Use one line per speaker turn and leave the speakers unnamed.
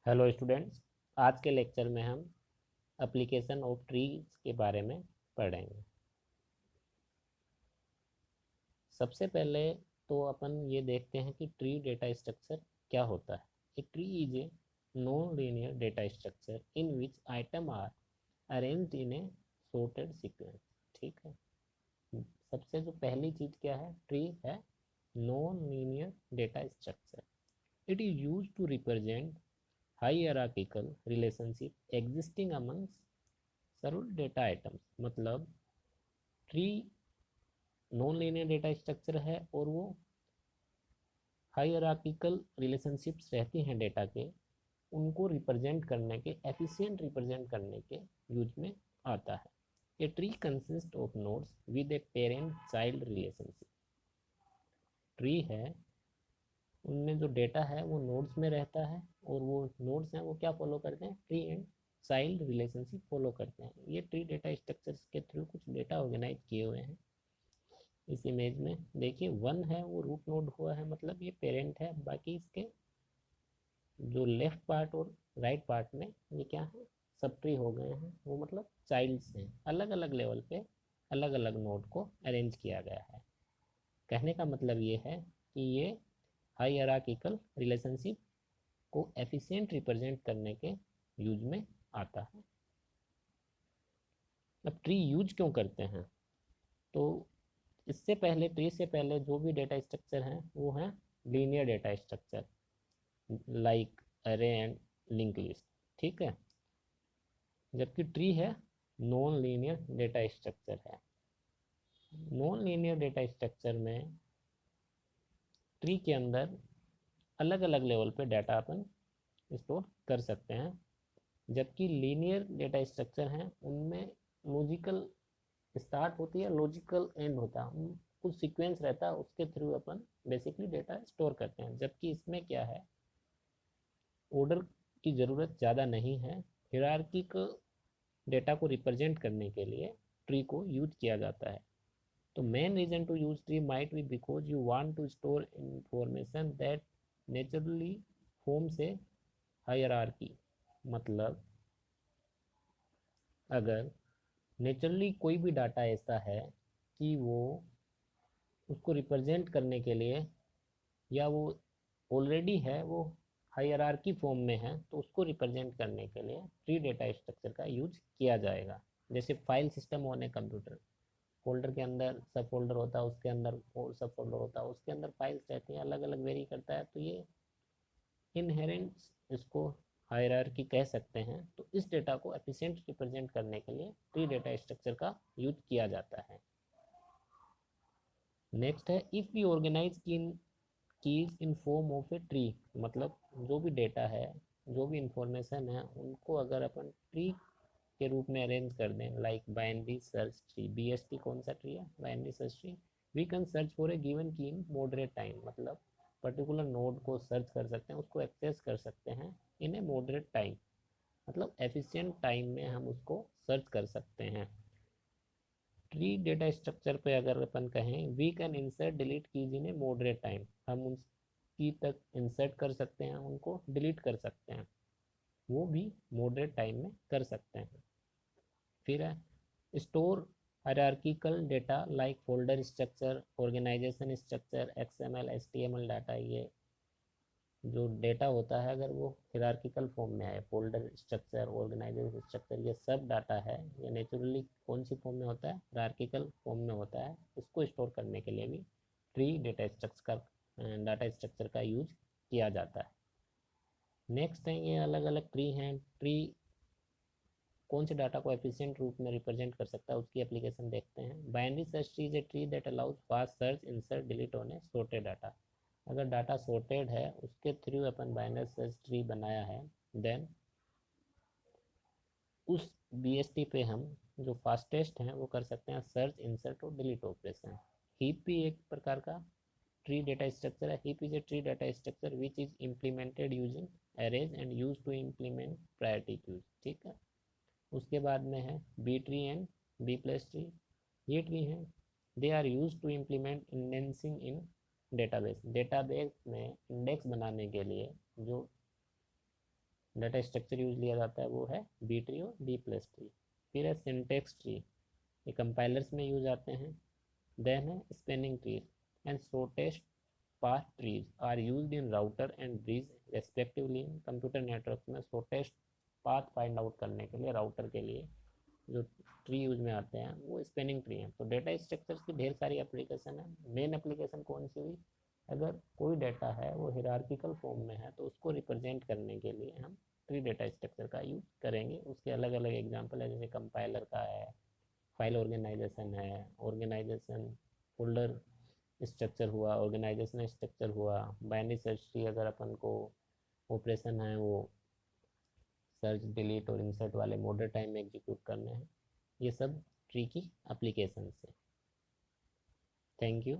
Hello students. आज के lecture में हम एप्लीकेशन ऑफ ट्रीज के बारे में पढ़ेंगे। सबसे पहले तो अपन ये देखते हैं कि ट्री डेटा स्ट्रक्चर क्या होता है। A tree is a non linear data structure in which items are arranged in a sorted sequence. ठीक है। सबसे जो पहली चीज क्या है, ट्री है non linear data structure. It is use to represent hierarchical relationship existing among several data items। मतलब tree non linear data structure है और वो हायरार्किकल रिलेशनशिप्स रहती हैं डेटा के, उनको रिप्रेजेंट करने के, एफिशिएंट रिप्रेजेंट करने के यूज में आता है। A tree consist of nodes with a parent child relationship. Tree है, उनमें जो डेटा है वो नोड्स में रहता है और वो नोड्स हैं वो क्या फॉलो करते हैं, tree and child relationship follow करते हैं। ये ट्री डेटा स्ट्रक्चर्स के थ्रू कुछ डेटा ऑर्गेनाइज किए हुए हैं। इस इमेज में देखिए, वन है वो रूट नोड हुआ है, मतलब ये पेरेंट है। बाकी इसके जो लेफ्ट पार्ट और राइट पार्ट में ये क्या है, सब ट्री हो गए हैं, वो मतलब चाइल्ड्स हैं। अलग अलग लेवल पे अलग अलग नोड को अरेंज किया गया है। कहने का मतलब ये है कि ये हायरार्किकल रिलेशनशिप को एफिशिएंट रिप्रेजेंट करने के यूज में आता है। अब ट्री यूज क्यों करते हैं, तो इससे पहले, ट्री से पहले जो भी डेटा स्ट्रक्चर हैं वो हैं लीनियर डेटा स्ट्रक्चर, लाइक अरे एंड लिंक लिस्ट। ठीक है। जबकि ट्री है नॉन लीनियर डेटा स्ट्रक्चर है। नॉन लीनियर डेटा स्ट्रक्चर में ट्री के अंदर अलग अलग लेवल पे डाटा अपन स्टोर कर सकते हैं। जबकि लीनियर डेटा स्ट्रक्चर हैं उनमें लॉजिकल स्टार्ट होती है, लॉजिकल एंड होता है, कुछ सीक्वेंस रहता है, उसके थ्रू अपन बेसिकली डेटा स्टोर करते हैं। जबकि इसमें क्या है, ऑर्डर की ज़रूरत ज़्यादा नहीं है। हिरार्की को डेटा को रिप्रेजेंट करने के लिए ट्री को यूज किया जाता है। तो main reason to use tree might be because you want to store information that naturally forms a hierarchy. मतलब अगर नेचुरली कोई भी डाटा ऐसा है कि वो उसको रिप्रेजेंट करने के लिए, या वो ऑलरेडी है, वो हायरार्की फॉर्म में है, तो उसको रिप्रेजेंट करने के लिए ट्री डेटा स्ट्रक्चर का यूज किया जाएगा। जैसे फाइल सिस्टम होने कंप्यूटर, फोल्डर के अंदर सब फोल्डर होता है, उसके अंदर और सब फोल्डर होता है, उसके अंदर फाइल्स रहती हैं, अलग अलग वेरी करता है, तो ये इनहेरेंट, इसको हायरार्की कह सकते हैं। तो इस डेटा को एफिशिएंट रिप्रेजेंट करने के लिए ट्री डेटा स्ट्रक्चर का यूज किया जाता है। नेक्स्ट है, if we organize keys in form of a tree. मतलब जो भी डेटा है, जो भी इंफॉर्मेशन है, उनको अगर अपन ट्री के रूप में अरेंज कर दें, like binary search tree. BST कौन सा ट्री है, binary search tree. We can search for a given key in moderate time. मतलब पर्टिकुलर नोड को सर्च कर सकते हैं, उसको एक्सेस कर सकते हैं इन ए मॉडरेट टाइम। मतलब एफिशिएंट टाइम में हम उसको सर्च कर सकते हैं। ट्री डेटा स्ट्रक्चर पे अगर अपन कहें, we can insert delete keys in a moderate time. हम उनकी तक इंसर्ट कर सकते हैं, उनको डिलीट कर सकते हैं, वो भी मॉडरेट टाइम में कर सकते हैं। फिर है store hierarchical data like folder structure, organization structure, XML HTML data. ये जो डेटा होता है अगर वो हिरार्किकल फॉर्म में है, फोल्डर स्ट्रक्चर, ऑर्गेनाइजेशन स्ट्रक्चर, ये सब डाटा है, ये नेचुरली कौन सी फॉर्म में होता है, हिरार्किकल फॉर्म में होता है। इसको स्टोर करने के लिए भी ट्री डाटा स्ट्रक्चर का यूज किया जाता है। नेक्स्ट है, ये अलग अलग ट्री हैं। ट्री कौन से डाटा को एफिशिएंट रूप में रिप्रेजेंट कर सकता है, उसकी एप्लीकेशन देखते हैं। Binary search tree is a tree that allows fast search, insert, delete on A sorted data. अगर डाटा सॉर्टेड है, उसके थ्रू अपन बाइनरी सर्च ट्री बनाया है, देन उस BST पे हम जो फास्टेस्ट हैं वो कर सकते हैं सर्च, इंसर्ट और डिलीट ऑपरेशन। हीप भी एक प्रकार का ट्री डेटा स्ट्रक्चर है। Heap is a tree data structure which is implemented using arrays and used to implement priority queues. ठीक है। उसके बाद में है B tree and B plus tree. ये ट्री हैं, they are used to implement indexing in database. Database में index बनाने के लिए जो डाटा स्ट्रक्चर यूज लिया जाता है वो है बी ट्री और बी प्लस ट्री। फिर है सिंटेक्स ट्री, ये कंपाइलर्स में यूज आते हैं। देन है spanning trees and shortest path trees are used in router and bridge respectively. Computer network में शॉर्टेस्ट पाथ फाइंड आउट करने के लिए राउटर के लिए जो ट्री यूज में आते हैं वो स्पेनिंग ट्री हैं। तो डेटा स्ट्रक्चर्स की ढेर सारी एप्लीकेशन है। मेन एप्लीकेशन कौन सी हुई, अगर कोई डाटा है वो हिरार्किकल फॉर्म में है तो उसको रिप्रेजेंट करने के लिए हम ट्री डेटा स्ट्रक्चर का यूज करेंगे। उसके अलग अलग एग्जांपल है, जैसे कंपाइलर का है, फाइल ऑर्गेनाइजेशन है, ऑर्गेनाइजेशन फोल्डर स्ट्रक्चर हुआ, ऑर्गेनाइजेशन स्ट्रक्चर हुआ, बाइनरी सर्च ट्री अगर अपन को ऑपरेशन है वो सर्च डिलीट और इंसर्ट वाले मॉडर्न टाइम में एग्जीक्यूट करने हैं। ये सब ट्री की एप्लीकेशन है। Thank you.